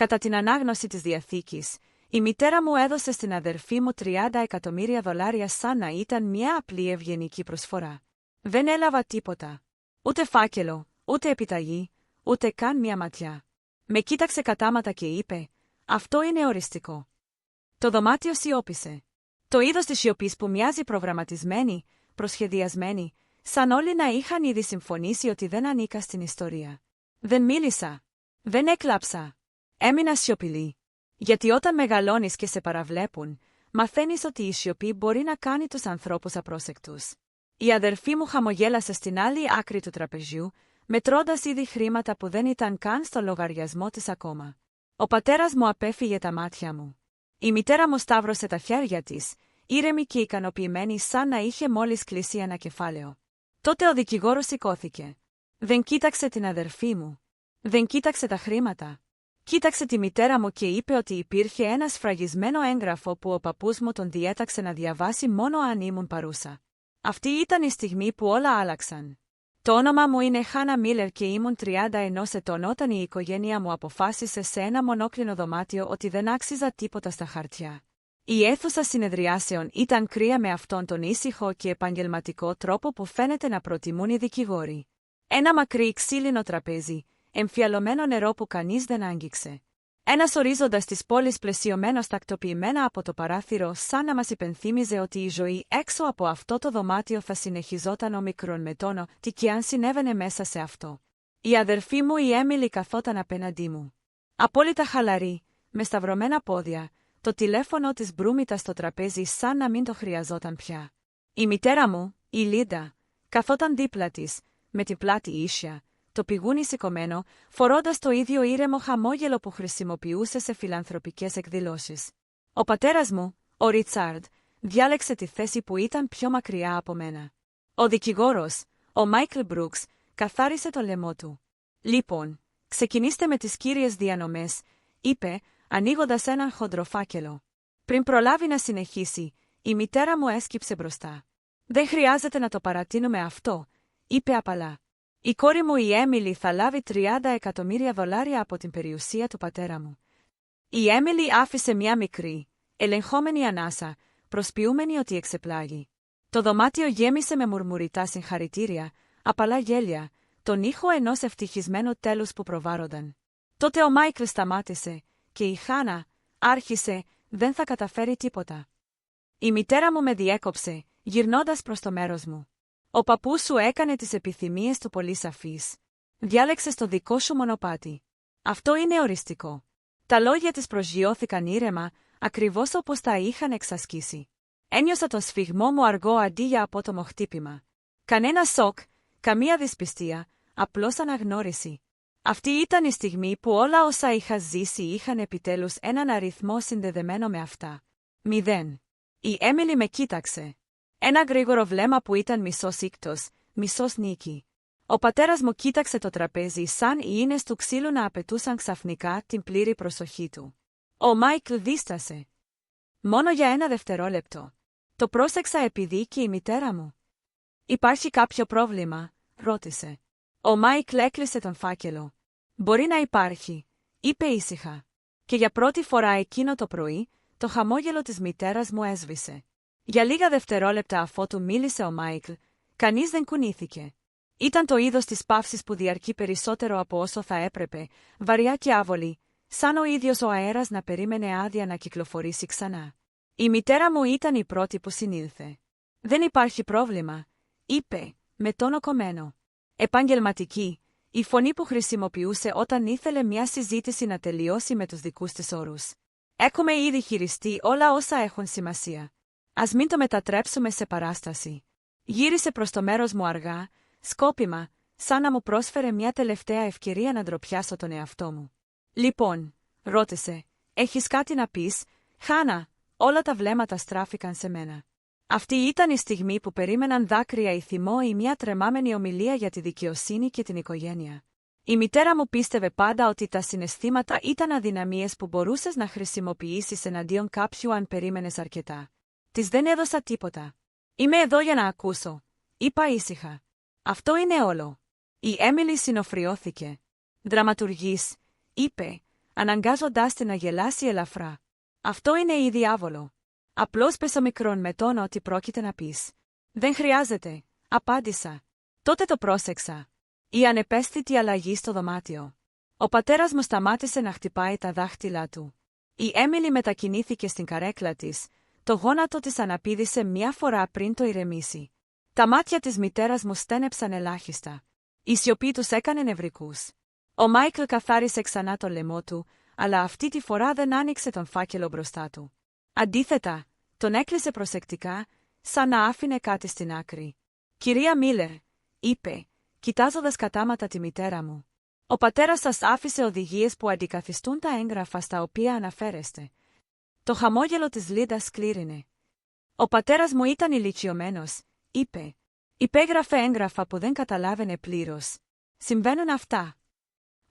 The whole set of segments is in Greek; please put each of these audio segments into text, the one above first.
Κατά την ανάγνωση της Διαθήκης, η μητέρα μου έδωσε στην αδερφή μου $30,000,000 σαν να ήταν μια απλή ευγενική προσφορά. Δεν έλαβα τίποτα. Ούτε φάκελο, ούτε επιταγή, ούτε καν μια ματιά. Με κοίταξε κατάματα και είπε: «Αυτό είναι οριστικό». Το δωμάτιο σιώπησε. Το είδος της σιωπής που μοιάζει προγραμματισμένη, προσχεδιασμένη, σαν όλοι να είχαν ήδη συμφωνήσει ότι δεν ανήκα στην ιστορία. Δεν μίλησα. Δεν έκλαψα. Έμεινα σιωπηλή. Γιατί όταν μεγαλώνεις και σε παραβλέπουν, μαθαίνεις ότι η σιωπή μπορεί να κάνει τους ανθρώπους απρόσεκτους. Η αδερφή μου χαμογέλασε στην άλλη άκρη του τραπεζιού, μετρώντας ήδη χρήματα που δεν ήταν καν στο λογαριασμό της ακόμα. Ο πατέρας μου απέφυγε τα μάτια μου. Η μητέρα μου σταύρωσε τα χέρια της, ήρεμη και ικανοποιημένη σαν να είχε μόλις κλείσει ένα κεφάλαιο. Τότε ο δικηγόρος σηκώθηκε. Δεν κοίταξε την αδερφή μου. Δεν κοίταξε τα χρήματα. Κοίταξε τη μητέρα μου και είπε ότι υπήρχε ένα σφραγισμένο έγγραφο που ο παππούς μου τον διέταξε να διαβάσει μόνο αν ήμουν παρούσα. Αυτή ήταν η στιγμή που όλα άλλαξαν. Το όνομα μου είναι Χάνα Μίλερ και ήμουν 31 ετών όταν η οικογένεια μου αποφάσισε σε ένα μονόκλινο δωμάτιο ότι δεν άξιζα τίποτα στα χαρτιά. Η αίθουσα συνεδριάσεων ήταν κρύα με αυτόν τον ήσυχο και επαγγελματικό τρόπο που φαίνεται να προτιμούν οι δικηγόροι. Ένα μακρύ ξύλινο τραπέζι, εμφιαλωμένο νερό που κανείς δεν άγγιξε. Ένας ορίζοντας της πόλης πλαισιωμένος τακτοποιημένα από το παράθυρο σαν να μας υπενθύμιζε ότι η ζωή έξω από αυτό το δωμάτιο θα συνεχιζόταν ομικρόν με τόνο, τι και αν συνέβαινε μέσα σε αυτό. Η αδερφή μου η Έμιλι καθόταν απέναντί μου. Απόλυτα χαλαρή, με σταυρωμένα πόδια, το τηλέφωνο της μπρούμητα στο τραπέζι σαν να μην το χρειαζόταν πια. Η μητέρα μου, η Λίντα, καθόταν δίπλα της, με την πλάτη ίσια, το πηγούνι σηκωμένο, φορώντας το ίδιο ήρεμο χαμόγελο που χρησιμοποιούσε σε φιλανθρωπικές εκδηλώσεις. Ο πατέρας μου, ο Ρίτσαρντ, διάλεξε τη θέση που ήταν πιο μακριά από μένα. Ο δικηγόρος, ο Μάικλ Μπρούξ, καθάρισε το λαιμό του. «Λοιπόν, ξεκινήστε με τις κύριες διανομές», είπε, ανοίγοντας έναν χοντροφάκελο. Πριν προλάβει να συνεχίσει, η μητέρα μου έσκυψε μπροστά. «Δεν χρειάζεται να το παρατείνουμε αυτό», είπε απαλά. «Η κόρη μου η Έμιλι θα λάβει $30,000,000 από την περιουσία του πατέρα μου». Η Έμιλι άφησε μια μικρή, ελεγχόμενη ανάσα, προσποιούμενη ότι εξεπλάγει. Το δωμάτιο γέμισε με μουρμουριτά συγχαρητήρια, απαλά γέλια, τον ήχο ενός ευτυχισμένου τέλους που προβάρονταν. Τότε ο Μάικλ σταμάτησε και η Χάνα άρχισε, «Δεν θα καταφέρει τίποτα». Η μητέρα μου με διέκοψε, γυρνώντας προς το μέρος μου. «Ο παππούς σου έκανε τις επιθυμίες του πολύ σαφείς. Διάλεξες το δικό σου μονοπάτι. Αυτό είναι οριστικό». Τα λόγια της προσγειώθηκαν ήρεμα, ακριβώς όπως τα είχαν εξασκήσει. Ένιωσα το σφιγμό μου αργό αντί για απότομο χτύπημα. Κανένα σοκ, καμία δυσπιστία, απλώς αναγνώριση. Αυτή ήταν η στιγμή που όλα όσα είχα ζήσει είχαν επιτέλους έναν αριθμό συνδεδεμένο με αυτά. 0. Η Έμιλι με κοίταξε. Ένα γρήγορο βλέμμα που ήταν μισός ήκτος, μισός νίκη. Ο πατέρας μου κοίταξε το τραπέζι σαν οι ίνες του ξύλου να απαιτούσαν ξαφνικά την πλήρη προσοχή του. Ο Μάικλ δίστασε. Μόνο για ένα δευτερόλεπτο. Το πρόσεξα επειδή και η μητέρα μου. «Υπάρχει κάποιο πρόβλημα?» ρώτησε. Ο Μάικλ έκλεισε τον φάκελο. «Μπορεί να υπάρχει», είπε ήσυχα. Και για πρώτη φορά εκείνο το πρωί, το χαμόγελο της μητέρας μου έσβησε. Για λίγα δευτερόλεπτα αφότου μίλησε ο Μάικλ, κανείς δεν κουνήθηκε. Ήταν το είδος της παύσης που διαρκεί περισσότερο από όσο θα έπρεπε, βαριά και άβολη, σαν ο ίδιος ο αέρας να περίμενε άδεια να κυκλοφορήσει ξανά. Η μητέρα μου ήταν η πρώτη που συνήλθε. «Δεν υπάρχει πρόβλημα», είπε, με τόνο κομμένο. Επαγγελματική, η φωνή που χρησιμοποιούσε όταν ήθελε μια συζήτηση να τελειώσει με τους δικούς της όρους. «Έχουμε ήδη χειριστεί όλα όσα έχουν σημασία. Ας μην το μετατρέψουμε σε παράσταση». Γύρισε προς το μέρος μου αργά, σκόπιμα, σαν να μου πρόσφερε μια τελευταία ευκαιρία να ντροπιάσω τον εαυτό μου. «Λοιπόν», ρώτησε, «έχεις κάτι να πεις?» «Χάνα», όλα τα βλέμματα στράφηκαν σε μένα. Αυτή ήταν η στιγμή που περίμεναν δάκρυα ή θυμό ή μια τρεμάμενη ομιλία για τη δικαιοσύνη και την οικογένεια. Η μητέρα μου πίστευε πάντα ότι τα συναισθήματα ήταν αδυναμίες που μπορούσες να χρησιμοποιήσεις εναντίον κάποιου αν περίμενες αρκετά. Της δεν έδωσα τίποτα. «Είμαι εδώ για να ακούσω», είπα ήσυχα. «Αυτό είναι όλο». Η Έμιλι συνοφριώθηκε. «Δραματουργής», είπε, αναγκάζοντάς την να γελάσει ελαφρά. Αυτό είναι η διάβολο. Απλώς πες ο μικρόν με τόνο ότι πρόκειται να πεις. Δεν χρειάζεται, απάντησα. Τότε το πρόσεξα. Η ανεπαίσθητη αλλαγή στο δωμάτιο. Ο πατέρας μου σταμάτησε να χτυπάει τα δάχτυλά του. Η Έμιλι μετακινήθηκε στην καρέκλα της, το γόνατο της αναπήδησε μια φορά πριν το ηρεμήσει. Τα μάτια της μητέρας μου στένεψαν ελάχιστα. Η σιωπή τους έκανε νευρικούς. Ο Μάικλ καθάρισε ξανά το λαιμό του, αλλά αυτή τη φορά δεν άνοιξε τον φάκελο μπροστά του. Αντίθετα, τον έκλεισε προσεκτικά, σαν να άφηνε κάτι στην άκρη. «Κυρία Μίλερ», είπε, κοιτάζοντας κατάματα τη μητέρα μου. «Ο πατέρας σας άφησε οδηγίες που αντικαθιστούν τα έγγραφα στα οποία αναφέρεστε». Το χαμόγελο της Λίντα σκλήρινε. «Ο πατέρας μου ήταν ηλικιωμένος», είπε. «Υπέγραφε έγγραφα που δεν καταλάβαινε πλήρως. Συμβαίνουν αυτά».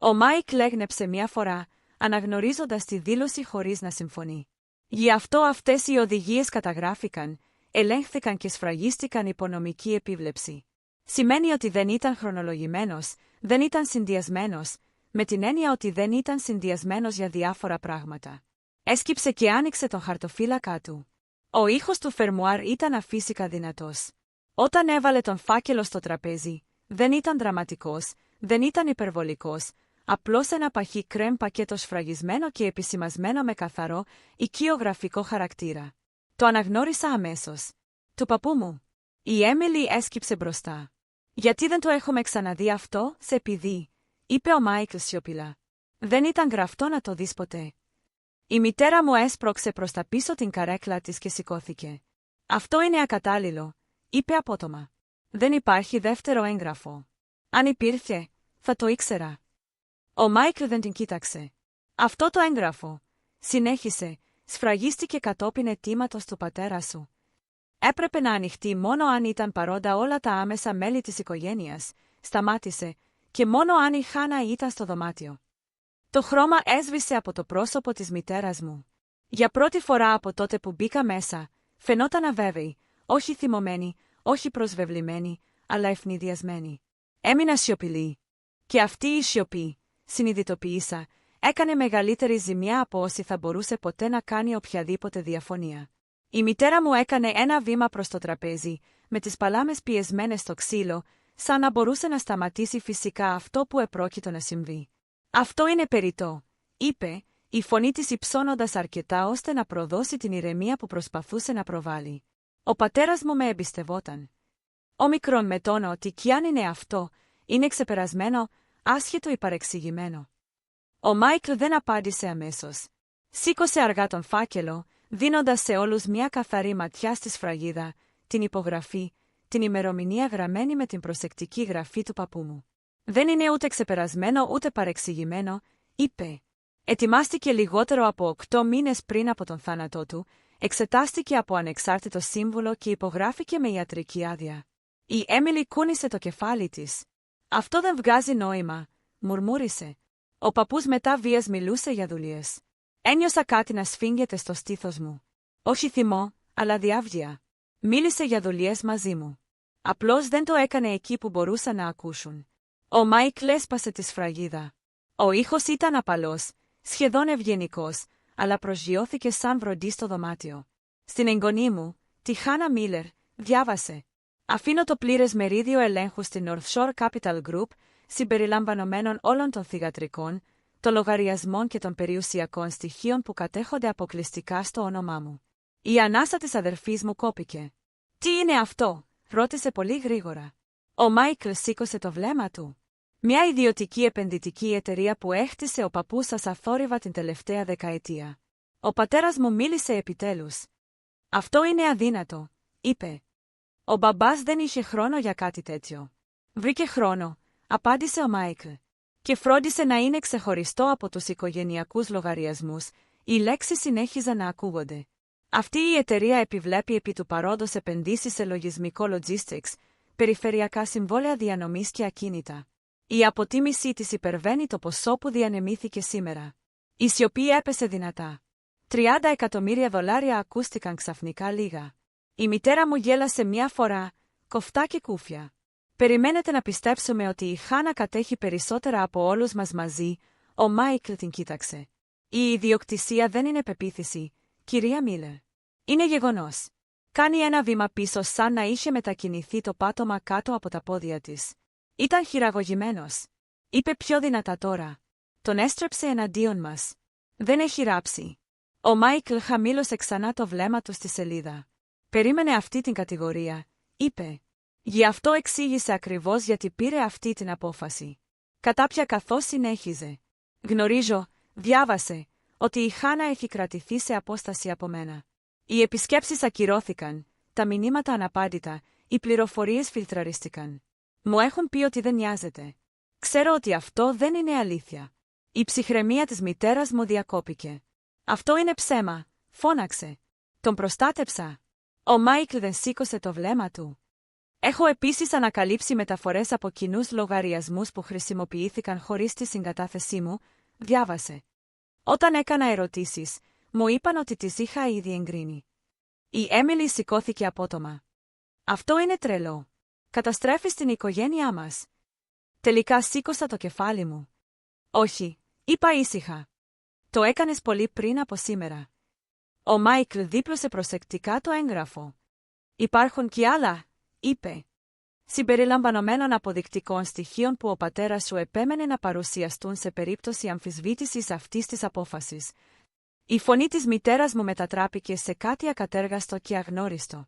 Ο Μάικλ έγνεψε μια φορά, αναγνωρίζοντας τη δήλωση χωρίς να συμφωνεί. Γι' αυτό αυτές οι οδηγίες καταγράφηκαν, ελέγχθηκαν και σφραγίστηκαν υπό νομική επίβλεψη. Σημαίνει ότι δεν ήταν χρονολογημένος, δεν ήταν συνδυασμένος, με την έννοια ότι δεν ήταν συνδυασμένος για διάφορα πράγματα. Έσκυψε και άνοιξε τον χαρτοφύλακα του. Ο ήχος του φερμουάρ ήταν αφύσικα δυνατός. Όταν έβαλε τον φάκελο στο τραπέζι, δεν ήταν δραματικός, δεν ήταν υπερβολικός, απλώς ένα παχύ κρέμ πακέτο σφραγισμένο και επισημασμένο με καθαρό, οικειογραφικό χαρακτήρα. Το αναγνώρισα αμέσως. «Του παππού μου». Η Έμιλι έσκυψε μπροστά. «Γιατί δεν το έχουμε ξαναδεί αυτό, σε επειδή», είπε ο Μάικλ σιωπηλά. «Δεν ήταν γραφτό να το δεις ποτέ». Η μητέρα μου έσπρωξε προς τα πίσω την καρέκλα της και σηκώθηκε. «Αυτό είναι ακατάλληλο», είπε απότομα. «Δεν υπάρχει δεύτερο έγγραφο. Αν υπήρχε, θα το ήξερα». Ο Μάικλ δεν την κοίταξε. «Αυτό το έγγραφο», συνέχισε, «σφραγίστηκε κατόπιν αιτήματος του πατέρα σου. Έπρεπε να ανοιχτεί μόνο αν ήταν παρόντα όλα τα άμεσα μέλη της οικογένειας», σταμάτησε, «και μόνο αν η Χάνα ήταν στο δωμάτιο». Το χρώμα έσβησε από το πρόσωπο της μητέρας μου. Για πρώτη φορά από τότε που μπήκα μέσα, φαινόταν αβέβαιη, όχι θυμωμένη, όχι προσβεβλημένη, αλλά ευνηδιασμένη. Έμεινα σιωπηλή. Και αυτή η σιωπή, συνειδητοποίησα, έκανε μεγαλύτερη ζημιά από όση θα μπορούσε ποτέ να κάνει οποιαδήποτε διαφωνία. Η μητέρα μου έκανε ένα βήμα προς το τραπέζι, με τις παλάμες πιεσμένες στο ξύλο, σαν να μπορούσε να σταματήσει φυσικά αυτό που επρόκειτο να συμβεί. «Αυτό είναι περιττό», είπε, η φωνή της υψώνοντας αρκετά ώστε να προδώσει την ηρεμία που προσπαθούσε να προβάλλει. «Ο πατέρας μου με εμπιστευόταν. Όμικρον με τόνο ότι κι αν είναι αυτό, είναι ξεπερασμένο, άσχετο ή παρεξηγημένο». Ο Μάικλ δεν απάντησε αμέσως. Σήκωσε αργά τον φάκελο, δίνοντας σε όλους μια καθαρή ματιά στη σφραγίδα, την υπογραφή, την ημερομηνία γραμμένη με την προσεκτική γραφή του παππού μου. «Δεν είναι ούτε ξεπερασμένο ούτε παρεξηγημένο», είπε. «Ετοιμάστηκε λιγότερο από 8 μήνες πριν από τον θάνατό του, εξετάστηκε από ανεξάρτητο σύμβουλο και υπογράφηκε με ιατρική άδεια». Η Έμιλι κούνησε το κεφάλι της. «Αυτό δεν βγάζει νόημα», μουρμούρισε. Ο παππούς μετά βίας μιλούσε για δουλειές. Ένιωσα κάτι να σφίγγεται στο στήθος μου. Όχι θυμό, αλλά διάβγεια. Μίλησε για δουλειές μαζί μου. Απλώς δεν το έκανε εκεί που μπορούσαν να ακούσουν. Ο Μάικλ έσπασε τη σφραγίδα. Ο ήχος ήταν απαλός, σχεδόν ευγενικός, αλλά προσγειώθηκε σαν βροντί στο δωμάτιο. «Στην εγγονή μου, τη Χάνα Μίλερ, διάβασε. Αφήνω το πλήρες μερίδιο ελέγχου στην North Shore Capital Group, συμπεριλαμβανομένων όλων των θυγατρικών, των λογαριασμών και των περιουσιακών στοιχείων που κατέχονται αποκλειστικά στο όνομά μου». Η ανάσα της αδερφής μου κόπηκε. «Τι είναι αυτό?» ρώτησε πολύ γρήγορα. Ο Μάικλ σήκωσε το βλέμμα του. «Μια ιδιωτική επενδυτική εταιρεία που έχτισε ο παππούς σας αθόρυβα την τελευταία δεκαετία. Ο πατέρας μου μίλησε επιτέλους». «Αυτό είναι αδύνατο», είπε. «Ο μπαμπάς δεν είχε χρόνο για κάτι τέτοιο». «Βρήκε χρόνο», απάντησε ο Μάικλ. «Και φρόντισε να είναι ξεχωριστό από τους οικογενειακούς λογαριασμούς». Οι λέξεις συνέχιζαν να ακούγονται. «Αυτή η εταιρεία επιβλέπει επί του παρόντος επενδύσεις σε λογισμικό logistics, περιφερειακά συμβόλαια διανομής και ακίνητα. Η αποτίμησή της υπερβαίνει το ποσό που διανεμήθηκε σήμερα». Η σιωπή έπεσε δυνατά. $30 εκατομμύρια ακούστηκαν ξαφνικά λίγα. Η μητέρα μου γέλασε μια φορά, κοφτά και κούφια. «Περιμένετε να πιστέψουμε ότι η Χάνα κατέχει περισσότερα από όλους μας μαζί?» Ο Μάικλ την κοίταξε. Η ιδιοκτησία δεν είναι πεποίθηση, κυρία Μίλλερ. Είναι γεγονός. Κάνει ένα βήμα πίσω σαν να είχε μετακινηθεί το πάτωμα κάτω από τα πόδια της. Ήταν χειραγωγημένος. Είπε πιο δυνατά τώρα. Τον έστρεψε εναντίον μας. Δεν έχει ράψει. Ο Μάικλ χαμήλωσε ξανά το βλέμμα του στη σελίδα. Περίμενε αυτή την κατηγορία, είπε. Γι' αυτό εξήγησε ακριβώς γιατί πήρε αυτή την απόφαση. Κατάπια καθώς συνέχιζε. Γνωρίζω, διάβασε, ότι η Χάνα έχει κρατηθεί σε απόσταση από μένα. Οι επισκέψεις ακυρώθηκαν, τα μηνύματα αναπάντητα, οι πληροφορίες φιλτραρίστηκαν. Μου έχουν πει ότι δεν νοιάζεται. Ξέρω ότι αυτό δεν είναι αλήθεια. Η ψυχραιμία της μητέρας μου διακόπηκε. Αυτό είναι ψέμα, φώναξε. Τον προστάτεψα. Ο Μάικλ δεν σήκωσε το βλέμμα του. Έχω επίσης ανακαλύψει μεταφορές από κοινούς λογαριασμούς που χρησιμοποιήθηκαν χωρίς τη συγκατάθεσή μου, διάβασε. Όταν έκανα ερωτήσεις, μου είπαν ότι τις είχα ήδη εγκρίνει. Η Έμιλι σηκώθηκε απότομα. Αυτό είναι τρελό. Καταστρέφεις την οικογένειά μας. Τελικά σήκωσα το κεφάλι μου. Όχι, είπα ήσυχα. Το έκανες πολύ πριν από σήμερα. Ο Μάικλ δίπλωσε προσεκτικά το έγγραφο. Υπάρχουν κι άλλα, είπε. Συμπεριλαμβανομένων αποδεικτικών στοιχείων που ο πατέρας σου επέμενε να παρουσιαστούν σε περίπτωση αμφισβήτησης αυτής της απόφασης. Η φωνή της μητέρας μου μετατράπηκε σε κάτι ακατέργαστο και αγνώριστο.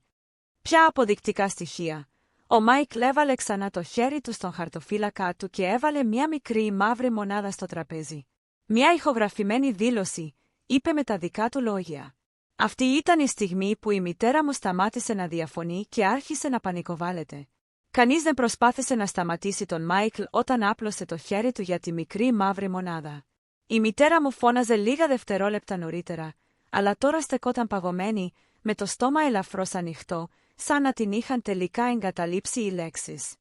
Ποια αποδεικτικά στοιχεία? Ο Μάικλ έβαλε ξανά το χέρι του στον χαρτοφύλακα του και έβαλε μια μικρή μαύρη μονάδα στο τραπέζι. Μια ηχογραφημένη δήλωση, είπε με τα δικά του λόγια. Αυτή ήταν η στιγμή που η μητέρα μου σταμάτησε να διαφωνεί και άρχισε να πανικοβάλλεται. Κανείς δεν προσπάθησε να σταματήσει τον Μάικλ όταν άπλωσε το χέρι του για τη μικρή μαύρη μονάδα. Η μητέρα μου φώναζε λίγα δευτερόλεπτα νωρίτερα, αλλά τώρα στεκόταν παγωμένη, με το στόμα ελαφρώς ανοιχτό, σαν να την είχαν τελικά εγκαταλείψει οι λέξεις.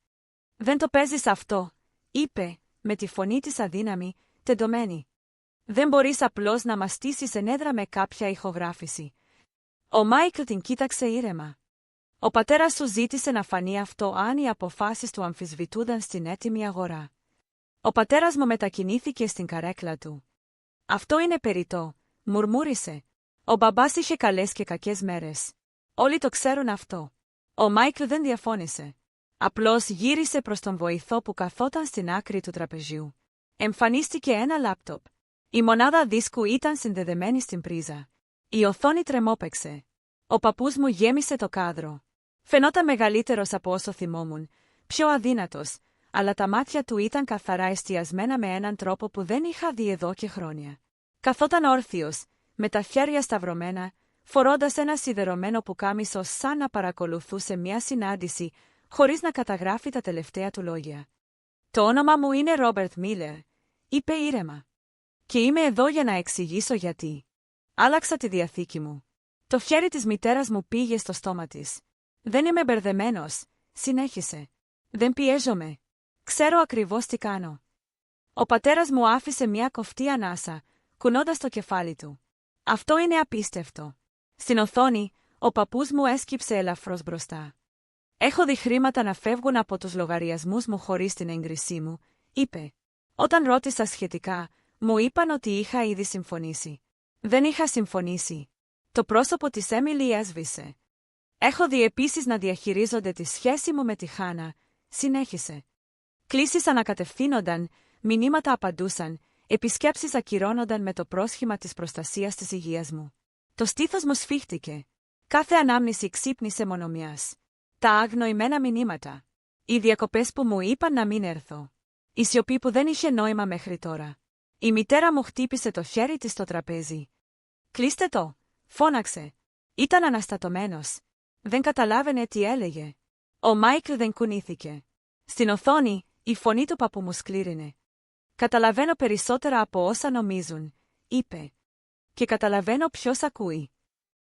«Δεν το παίζεις αυτό», είπε, με τη φωνή της αδύναμη, τεντωμένη. «Δεν μπορείς απλώς να μαστήσεις ενέδρα με κάποια ηχογράφηση». Ο Μάικλ την κοίταξε ήρεμα. Ο πατέρας σου ζήτησε να φανεί αυτό αν οι αποφάσεις του αμφισβητούνταν στην έτοιμη αγορά. Ο πατέρας μου μετακινήθηκε στην καρέκλα του. «Αυτό είναι περιττό», μουρμούρισε. «Ο μπαμπάς είχε καλές και κακές μέρες. Όλοι το ξέρουν αυτό». Ο Μάικλ δεν διαφώνησε. Απλώς γύρισε προς τον βοηθό που καθόταν στην άκρη του τραπεζιού. Εμφανίστηκε ένα λάπτοπ. Η μονάδα δίσκου ήταν συνδεδεμένη στην πρίζα. Η οθόνη τρεμόπαιξε. Ο παππούς μου γέμισε το κάδρο. Φαινόταν μεγαλύτερος από όσο θυμόμουν, πιο αδύνατος, αλλά τα μάτια του ήταν καθαρά εστιασμένα με έναν τρόπο που δεν είχα δει εδώ και χρόνια. Καθόταν όρθιος, με τα χέρια σταυρωμένα, φορώντας ένα σιδερωμένο πουκάμισο σαν να παρακολουθούσε μια συνάντηση, χωρίς να καταγράφει τα τελευταία του λόγια. «Το όνομα μου είναι Ρόμπερτ Μίλλερ», είπε ήρεμα. «Και είμαι εδώ για να εξηγήσω γιατί. Άλλαξα τη διαθήκη μου». Το χέρι της μητέρας μου πήγε στο στόμα της. «Δεν είμαι μπερδεμένος», συνέχισε. «Δεν πιέζομαι. Ξέρω ακριβώς τι κάνω». Ο πατέρας μου άφησε μια κοφτή ανάσα, κουνώντας το κεφάλι του. «Αυτό είναι απίστευτο». Στην οθόνη, ο παππούς μου έσκυψε ελαφρώς μπροστά. «Έχω δει χρήματα να φεύγουν από τους λογαριασμούς μου χωρίς την έγκρισή μου», είπε. Όταν ρώτησα σχετικά, μου είπαν ότι είχα ήδη συμφωνήσει. Δεν είχα συμφωνήσει. Το πρόσωπο της Έμιλι έσβησε. «Έχω δει επίσης να διαχειρίζονται τη σχέση μου με τη Χάνα», συνέχισε. «Κλήσεις ανακατευθύνονταν, μηνύματα απαντούσαν, επισκέψεις ακυρώνονταν με το πρόσχημα της προστασίας της υγείας μου. Το στήθος μου σφίχτηκε. Κάθε ανάμνηση ξύπνησε μονομιάς. Τα αγνοημένα μηνύματα. Οι διακοπές που μου είπαν να μην έρθω. Η σιωπή που δεν είχε νόημα μέχρι τώρα. Η μητέρα μου χτύπησε το χέρι της στο τραπέζι. «Κλείστε το», φώναξε. Ήταν αναστατωμένος. Δεν καταλάβαινε τι έλεγε. Ο Μάικλ δεν κουνήθηκε. Στην οθόνη, η φωνή του παππού μου σκλήρινε. «Καταλαβαίνω περισσότερα από όσα νομίζουν», είπε. «Και καταλαβαίνω ποιος ακούει».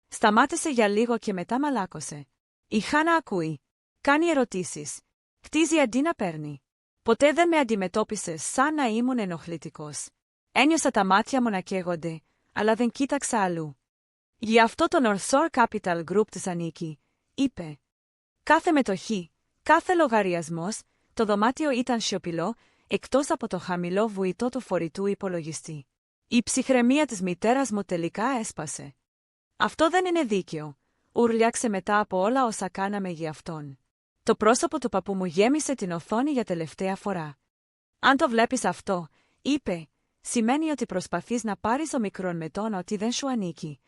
Σταμάτησε για λίγο και μετά μαλάκωσε. «Η Χάνα ακούει. Κάνει ερωτήσεις. Κτίζει αντί να παίρνει. Ποτέ δεν με αντιμετώπισε σαν να ήμουν ενοχλητικός. Ένιωσα τα μάτια μου να καίγονται, αλλά δεν κοίταξα αλλού. Γι' αυτό το North Shore Capital Group της ανήκει», είπε. Κάθε μετοχή, κάθε λογαριασμός, το δωμάτιο ήταν σιωπηλό, εκτός από το χαμηλό βουητό του φορητού υπολογιστή. Η ψυχραιμία της μητέρας μου τελικά έσπασε. Αυτό δεν είναι δίκαιο, ούρλιαξε μετά από όλα όσα κάναμε για αυτόν. Το πρόσωπο του παππού μου γέμισε την οθόνη για τελευταία φορά. Αν το βλέπεις αυτό, είπε, σημαίνει ότι προσπαθείς να πάρεις ο μικρόν με τον ότι δεν σου ανήκει.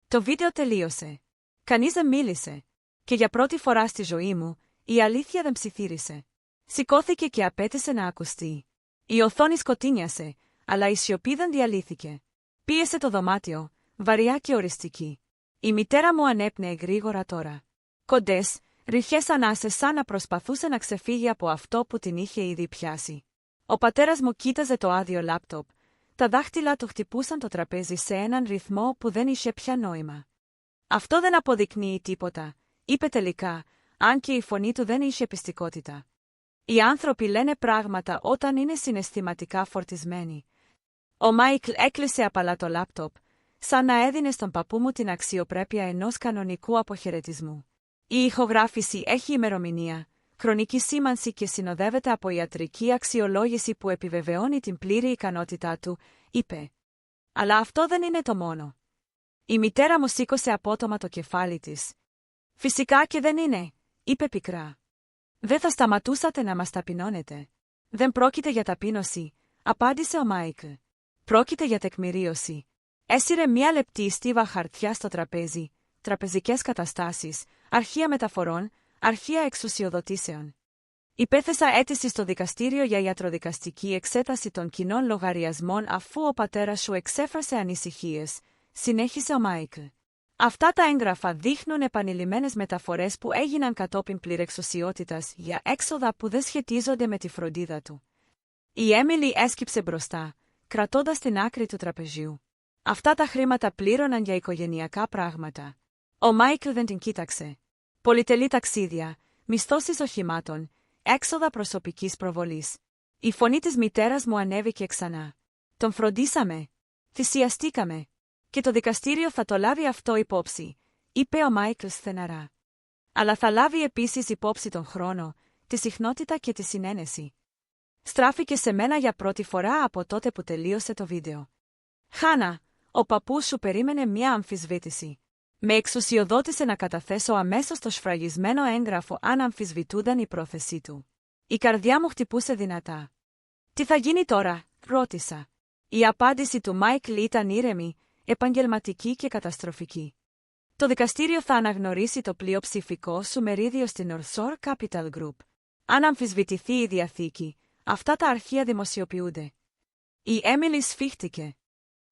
Το βίντεο τελείωσε. Κανείς δεν μίλησε. Και για πρώτη φορά στη ζωή μου, η αλήθεια δεν ψιθύρισε. Σηκώθηκε και απέτησε να ακουστεί. Η οθόνη σκοτίνιασε, αλλά η σιωπή δεν διαλύθηκε. Πίεσε το δωμάτιο, βαριά και οριστική. Η μητέρα μου ανέπνεε γρήγορα τώρα. Κοντές, ρηχές ανάσες σαν να προσπαθούσε να ξεφύγει από αυτό που την είχε ήδη πιάσει. Ο πατέρας μου κοίταζε το άδειο λάπτοπ. Τα δάχτυλα του χτυπούσαν το τραπέζι σε έναν ρυθμό που δεν είχε πια νόημα. Αυτό δεν αποδεικνύει τίποτα, είπε τελικά, αν και η φωνή του δεν είχε πιστικότητα. Οι άνθρωποι λένε πράγματα όταν είναι συναισθηματικά φορτισμένοι. Ο Μάικλ έκλεισε απαλά το λάπτοπ, σαν να έδινε στον παππού μου την αξιοπρέπεια ενός κανονικού αποχαιρετισμού. Η ηχογράφηση έχει ημερομηνία, χρονική σήμανση και συνοδεύεται από ιατρική αξιολόγηση που επιβεβαιώνει την πλήρη ικανότητά του, είπε. Αλλά αυτό δεν είναι το μόνο. Η μητέρα μου σήκωσε απότομα το κεφάλι της. Φυσικά και δεν είναι, είπε πικρά. Δεν θα σταματούσατε να μας ταπεινώνετε. Δεν πρόκειται για ταπείνωση, απάντησε ο Μάικλ. Πρόκειται για τεκμηρίωση. Έσυρε μια λεπτή στίβα χαρτιά στο τραπέζι, τραπεζικές καταστάσεις, αρχεία μεταφορών, αρχεία εξουσιοδοτήσεων. Υπέθεσα αίτηση στο δικαστήριο για ιατροδικαστική εξέταση των κοινών λογαριασμών αφού ο πατέρας σου εξέφρασε ανησυχίες, συνέχισε ο Μάικλ. Αυτά τα έγγραφα δείχνουν επανειλημμένες μεταφορές που έγιναν κατόπιν πληρεξουσιότητας για έξοδα που δεν σχετίζονται με τη φροντίδα του. Η Έμιλι έσκυψε μπροστά, κρατώντας την άκρη του τραπεζιού. Αυτά τα χρήματα πλήρωναν για οικογενειακά πράγματα. Ο Μάικλ δεν την κοίταξε. Πολυτελή ταξίδια, μισθώσεις οχημάτων, έξοδα προσωπικής προβολής. Η φωνή της μητέρας μου ανέβηκε ξανά. Τον φροντίσαμε. Θυσιαστήκαμε. Και το δικαστήριο θα το λάβει αυτό υπόψη, είπε ο Μάικλ στεναρά. Αλλά θα λάβει επίσης υπόψη τον χρόνο, τη συχνότητα και τη συνένεση. Στράφηκε σε μένα για πρώτη φορά από τότε που τελείωσε το βίντεο. Χάνα, ο παππούς σου περίμενε μια αμφισβήτηση. Με εξουσιοδότησε να καταθέσω αμέσως το σφραγισμένο έγγραφο αν αμφισβητούνταν η πρόθεσή του. Η καρδιά μου χτυπούσε δυνατά. Τι θα γίνει τώρα, ρώτησα. Η απάντηση του Μάικλ ήταν ήρεμη, επαγγελματική και καταστροφική. Το δικαστήριο θα αναγνωρίσει το πλειοψηφικό σου μερίδιο στην Orthor Capital Group. Αν αμφισβητηθεί η διαθήκη, αυτά τα αρχεία δημοσιοποιούνται. Η Έμιλι σφίχτηκε.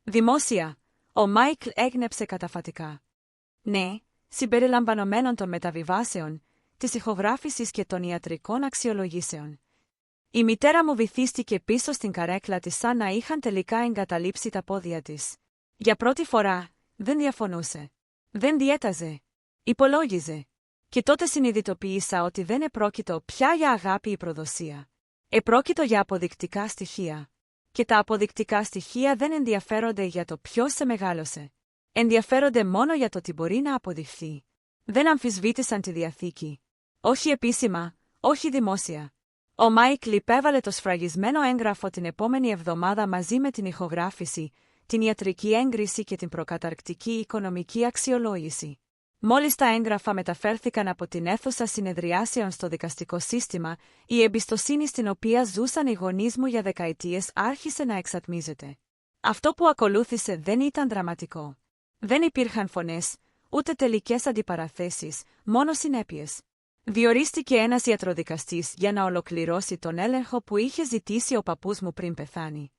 Δημόσια, ο Μάικλ έγνεψε καταφατικά. Ναι, συμπεριλαμβανομένων των μεταβιβάσεων, της ηχογράφησης και των ιατρικών αξιολογήσεων. Η μητέρα μου βυθίστηκε πίσω στην καρέκλα της σαν να είχαν τελικά εγκαταλείψει τα πόδια της. Για πρώτη φορά, δεν διαφωνούσε. Δεν διέταζε. Υπολόγιζε. Και τότε συνειδητοποίησα ότι δεν επρόκειτο πια για αγάπη ή προδοσία. Επρόκειτο για αποδεικτικά στοιχεία. Και τα αποδεικτικά στοιχεία δεν ενδιαφέρονται για το ποιος σε μεγάλωσε. Ενδιαφέρονται μόνο για το τι μπορεί να αποδειχθεί. Δεν αμφισβήτησαν τη διαθήκη. Όχι επίσημα, όχι δημόσια. Ο Μάικλ υπέβαλε το σφραγισμένο έγγραφο την επόμενη εβδομάδα μαζί με την ηχογράφηση, την ιατρική έγκριση και την προκαταρκτική οικονομική αξιολόγηση. Μόλις τα έγγραφα μεταφέρθηκαν από την αίθουσα συνεδριάσεων στο δικαστικό σύστημα, η εμπιστοσύνη στην οποία ζούσαν οι γονείς μου για δεκαετίες άρχισε να εξατμίζεται. Αυτό που ακολούθησε δεν ήταν δραματικό. Δεν υπήρχαν φωνές, ούτε τελικές αντιπαραθέσεις, μόνο συνέπειες. Διορίστηκε ένας ιατροδικαστής για να ολοκληρώσει τον έλεγχο που είχε ζητήσει ο παππούς μου πριν πεθάνει.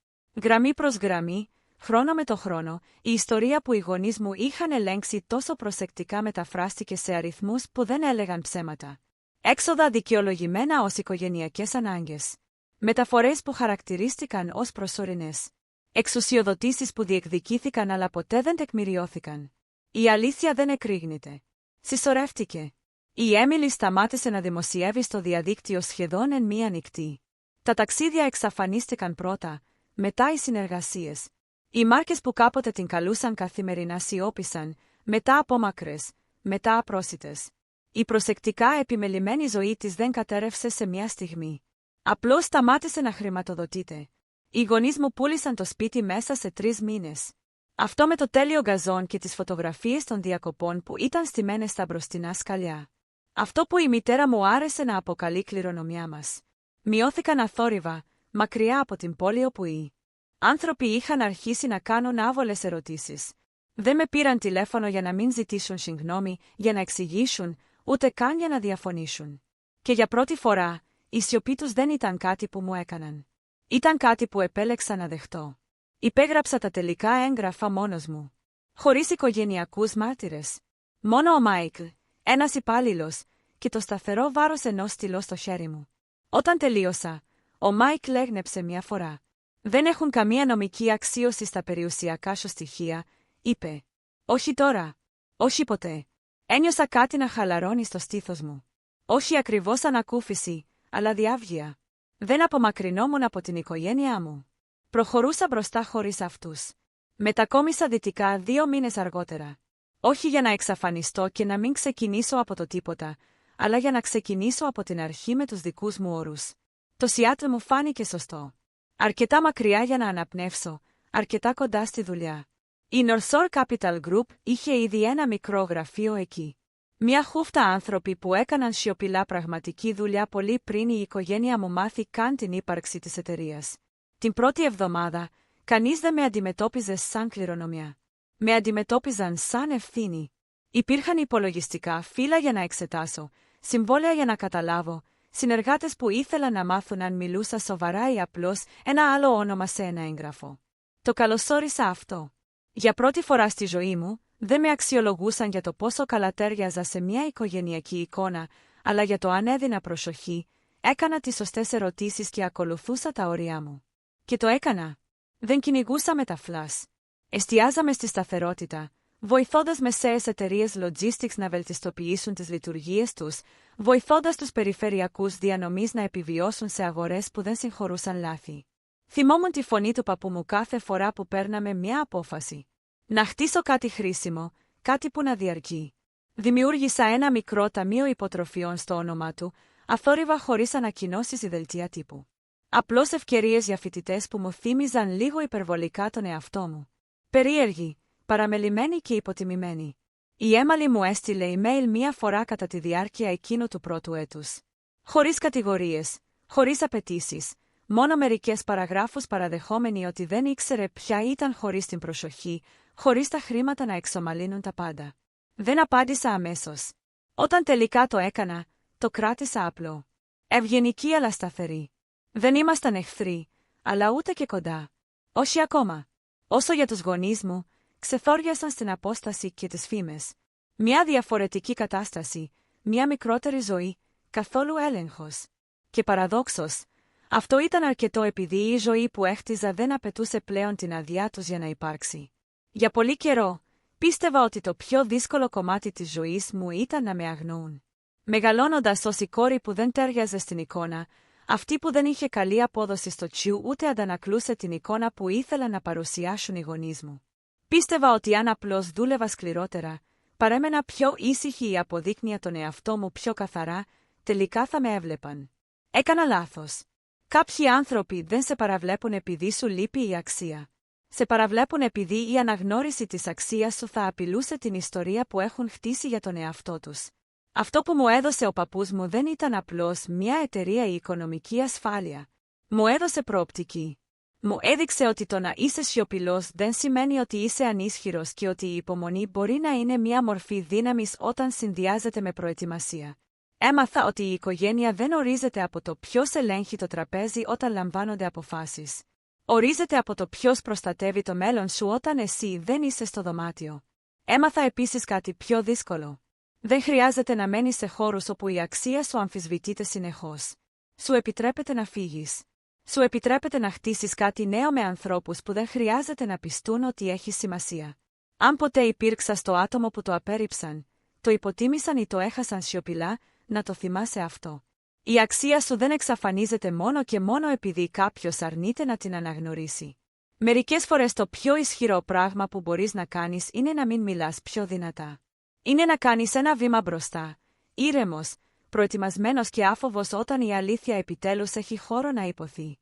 Γραμμή προς γραμμή, χρόνο με το χρόνο, η ιστορία που οι γονείς μου είχαν ελέγξει τόσο προσεκτικά μεταφράστηκε σε αριθμούς που δεν έλεγαν ψέματα. Έξοδα δικαιολογημένα ως οικογενειακές ανάγκες. Μεταφορές που χαρακτηρίστηκαν ως προσωρινές. Εξουσιοδοτήσεις που διεκδικήθηκαν αλλά ποτέ δεν τεκμηριώθηκαν. Η αλήθεια δεν εκρήγνεται. Συσσωρεύτηκε. Η Έμιλι σταμάτησε να δημοσιεύει στο διαδίκτυο σχεδόν εν μία νυχτή. Τα ταξίδια εξαφανίστηκαν πρώτα, μετά οι συνεργασίες. Οι μάρκες που κάποτε την καλούσαν καθημερινά σιώπησαν, μετά απόμακρες, μετά απρόσιτες. Η προσεκτικά επιμελημένη ζωή της δεν κατέρευσε σε μια στιγμή. Απλώς σταμάτησε να χρηματοδοτείται. Οι γονείς μου πούλησαν το σπίτι μέσα σε 3 μήνες. Αυτό με το τέλειο γκαζόν και τις φωτογραφίες των διακοπών που ήταν στημένες στα μπροστινά σκαλιά. Αυτό που η μητέρα μου άρεσε να αποκαλεί κληρονομιά μας. Μειώθηκαν αθόρυβα, μακριά από την πόλη όπου οι άνθρωποι είχαν αρχίσει να κάνουν άβολες ερωτήσεις. Δεν με πήραν τηλέφωνο για να μην ζητήσουν συγγνώμη, για να εξηγήσουν, ούτε καν για να διαφωνήσουν. Και για πρώτη φορά, η σιωπή τους δεν ήταν κάτι που μου έκαναν. Ήταν κάτι που επέλεξα να δεχτώ. Υπέγραψα τα τελικά έγγραφα μόνος μου. Χωρίς οικογενειακούς μάρτυρες. Μόνο ο Μάικλ, ένας υπάλληλος, και το σταθερό βάρος ενός στυλό στο χέρι μου. Όταν τελείωσα, ο Μάικλ έγνεψε μια φορά. «Δεν έχουν καμία νομική αξίωση στα περιουσιακά σου στοιχεία», είπε. «Όχι τώρα. Όχι ποτέ». Ένιωσα κάτι να χαλαρώνει στο στήθος μου. Όχι ακριβώς ανακούφιση, αλλά διάβγεια. Δεν απομακρυνόμουν από την οικογένειά μου. Προχωρούσα μπροστά χωρίς αυτούς. Μετακόμισα δυτικά 2 μήνες αργότερα. Όχι για να εξαφανιστώ και να μην ξεκινήσω από το τίποτα, αλλά για να ξεκινήσω από την αρχή με τους δικούς μου όρους. Το Σιάτλ μου φάνηκε σωστό. Αρκετά μακριά για να αναπνεύσω, αρκετά κοντά στη δουλειά. Η Northshore Capital Group είχε ήδη ένα μικρό γραφείο εκεί. Μια χούφτα άνθρωποι που έκαναν σιωπηλά πραγματική δουλειά πολύ πριν η οικογένεια μου μάθει καν την ύπαρξη της εταιρείας. Την πρώτη εβδομάδα, κανείς δεν με αντιμετώπιζε σαν κληρονομιά. Με αντιμετώπιζαν σαν ευθύνη. Υπήρχαν υπολογιστικά φύλλα για να εξετάσω, συμβόλαια για να καταλάβω, συνεργάτες που ήθελαν να μάθουν αν μιλούσα σοβαρά ή απλώς ένα άλλο όνομα σε ένα έγγραφο. Το καλωσόρισα αυτό. Για πρώτη φορά στη ζωή μου, δεν με αξιολογούσαν για το πόσο καλά τέριαζα σε μια οικογενειακή εικόνα, αλλά για το αν έδινα προσοχή, έκανα τις σωστές ερωτήσεις και ακολουθούσα τα όρια μου. Και το έκανα. Δεν κυνηγούσα με τα φλας. Εστιάζαμε στη σταθερότητα, βοηθώντας μεσαίες εταιρείες logistics να βελτιστοποιήσουν τις λειτουργίες τους, βοηθώντας τους περιφερειακούς διανομής να επιβιώσουν σε αγορές που δεν συγχωρούσαν λάθη. Θυμόμουν τη φωνή του παππού μου κάθε φορά που παίρναμε μια απόφαση. Να χτίσω κάτι χρήσιμο, κάτι που να διαρκεί. Δημιούργησα ένα μικρό ταμείο υποτροφιών στο όνομά του, αθόρυβα χωρίς ανακοινώσεις ή δελτία τύπου. Απλώς ευκαιρίες για φοιτητές που μου θύμιζαν λίγο υπερβολικά τον εαυτό μου. Περίεργοι, παραμελημένοι και υποτιμημένοι. Η Έμαλη μου έστειλε email μία φορά κατά τη διάρκεια εκείνου του πρώτου έτους. Χωρίς κατηγορίες, χωρίς απαιτήσεις, μόνο μερικές παραγράφους παραδεχόμενοι ότι δεν ήξερε ποια ήταν χωρίς την προσοχή, χωρίς τα χρήματα να εξομαλύνουν τα πάντα. Δεν απάντησα αμέσως. Όταν τελικά το έκανα, το κράτησα απλό. Ευγενική αλλά σταθερή. Δεν ήμασταν εχθροί, αλλά ούτε και κοντά. Όχι ακόμα. Όσο για τους γονείς μου, ξεθόριασαν στην απόσταση και τις φήμες. Μια διαφορετική κατάσταση, μια μικρότερη ζωή, καθόλου έλεγχος. Και παραδόξως, αυτό ήταν αρκετό επειδή η ζωή που έχτιζα δεν απαιτούσε πλέον την αδειά τους για να υπάρξει. Για πολύ καιρό, πίστευα ότι το πιο δύσκολο κομμάτι της ζωής μου ήταν να με αγνοούν. Μεγαλώνοντας ως η κόρη που δεν τέριαζε στην εικόνα, αυτή που δεν είχε καλή απόδοση στο τσιού ούτε αντανακλούσε την εικόνα που ήθελα να παρουσιάσουν οι γονείς μου. Πίστευα ότι αν απλώς δούλευα σκληρότερα, παρέμενα πιο ήσυχη ή αποδείκνυα τον εαυτό μου πιο καθαρά, τελικά θα με έβλεπαν. Έκανα λάθος. Κάποιοι άνθρωποι δεν σε παραβλέπουν επειδή σου λείπει η αξία. Σε παραβλέπουν επειδή η αναγνώριση της αξίας σου θα απειλούσε την ιστορία που έχουν χτίσει για τον εαυτό τους. Αυτό που μου έδωσε ο παππούς μου δεν ήταν απλώς μια εταιρεία ή οικονομική ασφάλεια. Μου έδωσε προοπτική. Μου έδειξε ότι το να είσαι σιωπηλός δεν σημαίνει ότι είσαι ανίσχυρος και ότι η υπομονή μπορεί να είναι μια μορφή δύναμης όταν συνδυάζεται με προετοιμασία. Έμαθα ότι η οικογένεια δεν ορίζεται από το ποιος ελέγχει το τραπέζι όταν λαμβάνονται αποφάσεις. Ορίζεται από το ποιος προστατεύει το μέλλον σου όταν εσύ δεν είσαι στο δωμάτιο. Έμαθα επίσης κάτι πιο δύσκολο. Δεν χρειάζεται να μένεις σε χώρους όπου η αξία σου αμφισβητείται συνεχώς. Σου επιτρέπεται να φύγεις. Σου επιτρέπεται να χτίσεις κάτι νέο με ανθρώπους που δεν χρειάζεται να πιστούν ότι έχει σημασία. Αν ποτέ υπήρξα στο άτομο που το απέρριψαν, το υποτίμησαν ή το έχασαν σιωπηλά, να το θυμάσαι αυτό. Η αξία σου δεν εξαφανίζεται μόνο και μόνο επειδή κάποιος αρνείται να την αναγνωρίσει. Μερικές φορές το πιο ισχυρό πράγμα που μπορείς να κάνεις είναι να μην μιλάς πιο δυνατά. Είναι να κάνεις ένα βήμα μπροστά, ήρεμος, προετοιμασμένος και άφοβος όταν η αλήθεια επιτέλους έχει χώρο να υποθεί.